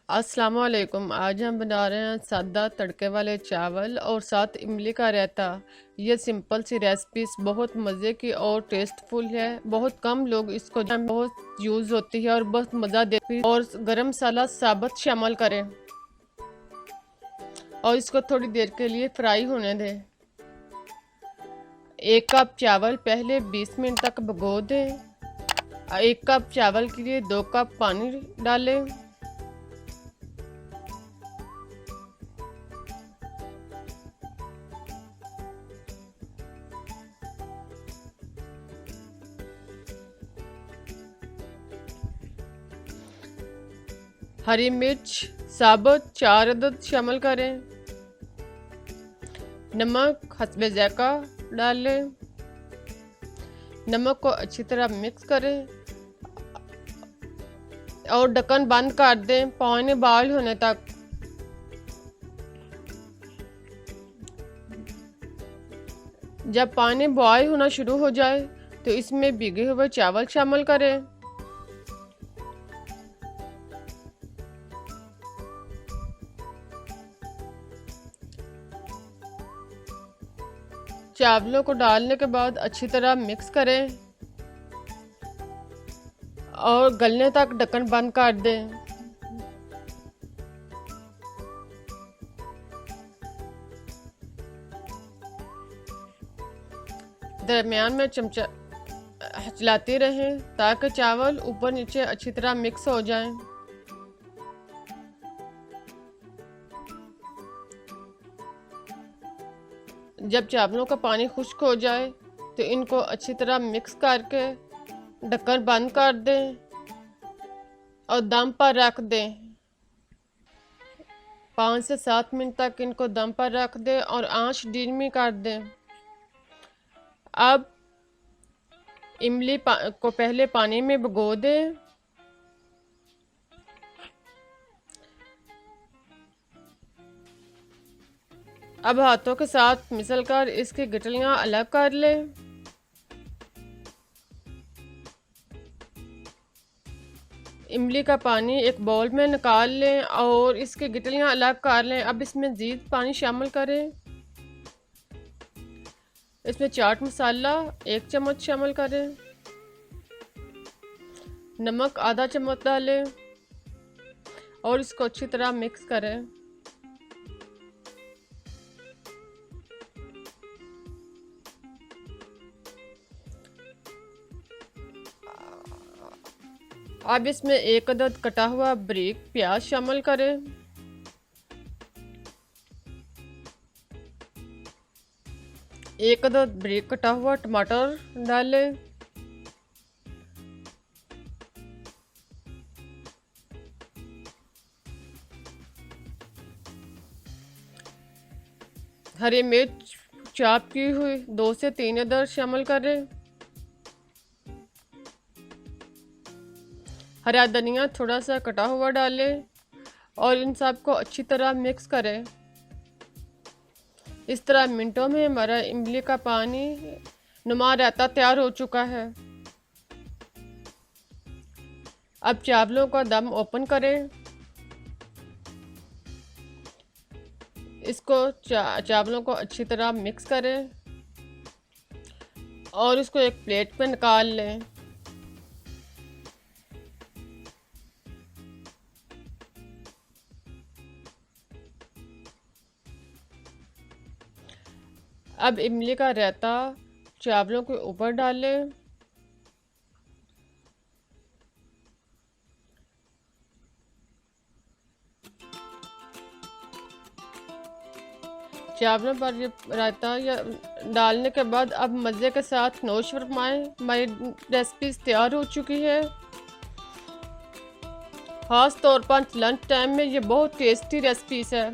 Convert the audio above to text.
अस्सलाम वालेकुम। आज हम बना रहे हैं सादा तड़के वाले चावल और साथ इमली का रायता। ये सिंपल सी रेसिपीज बहुत मज़े की और टेस्टफुल है। बहुत कम लोग इसको बहुत यूज़ होती है और बहुत मज़ा देती है। और गरम मसाला साबुत शामिल करें और इसको थोड़ी देर के लिए फ्राई होने दें। 1 कप चावल पहले 20 मिनट तक भिगो दें। 1 कप चावल के लिए 2 कप पानी डालें। हरी मिर्च साबुत 4 अदद शामिल करें। नमक हस्बे ज़ायक़ा डाल लें। नमक को अच्छी तरह मिक्स करें और ढक्कन बंद कर दें पानी बॉयल होने तक। जब पानी बॉयल होना शुरू हो जाए तो इसमें भीगे हुए चावल शामिल करें। चावलों को डालने के बाद अच्छी तरह मिक्स करें और गलने तक ढक्कन बंद कर दें। दरमियान में चमचा चलाते रहें ताकि चावल ऊपर नीचे अच्छी तरह मिक्स हो जाएं। जब चावलों का पानी खुश्क हो जाए तो इनको अच्छी तरह मिक्स करके ढक्कन बंद कर दें और दम पर रख दें। 5 से 7 मिनट तक इनको दम पर रख दें और आंच धीमी कर दें। अब इमली को पहले पानी में भिगो दें। अब हाथों के साथ मिसलकर इसकी गिटलियां अलग कर लें। इमली का पानी एक बाउल में निकाल लें और इसकी गिटलियां अलग कर लें। अब इसमें मज़ीद पानी शामिल करें। इसमें चाट मसाला 1 चम्मच शामिल करें। नमक आधा चम्मच डालें और इसको अच्छी तरह मिक्स करें। अब इसमें 1 अदद कटा हुआ बारीक प्याज शामिल करें। एक अदद बारीक कटा हुआ टमाटर डालें। हरी मिर्च चॉप की हुई 2 से 3 अदद शामिल करें। हरा धनिया थोड़ा सा कटा हुआ डालें और इन सब को अच्छी तरह मिक्स करें। इस तरह मिनटों में हमारा इमली का पानी नुमा रायता तैयार हो चुका है। अब चावलों का दम ओपन करें। इसको चावलों को अच्छी तरह मिक्स करें और इसको एक प्लेट पे निकाल लें। अब इमली का रायता चावलों के ऊपर डालें। चावलों पर ये रायता या डालने के बाद अब मज़े के साथ नोश फरमाएं। हमारी रेसिपीज तैयार हो चुकी है। ख़ास तौर पर लंच टाइम में ये बहुत टेस्टी रेसिपीज है।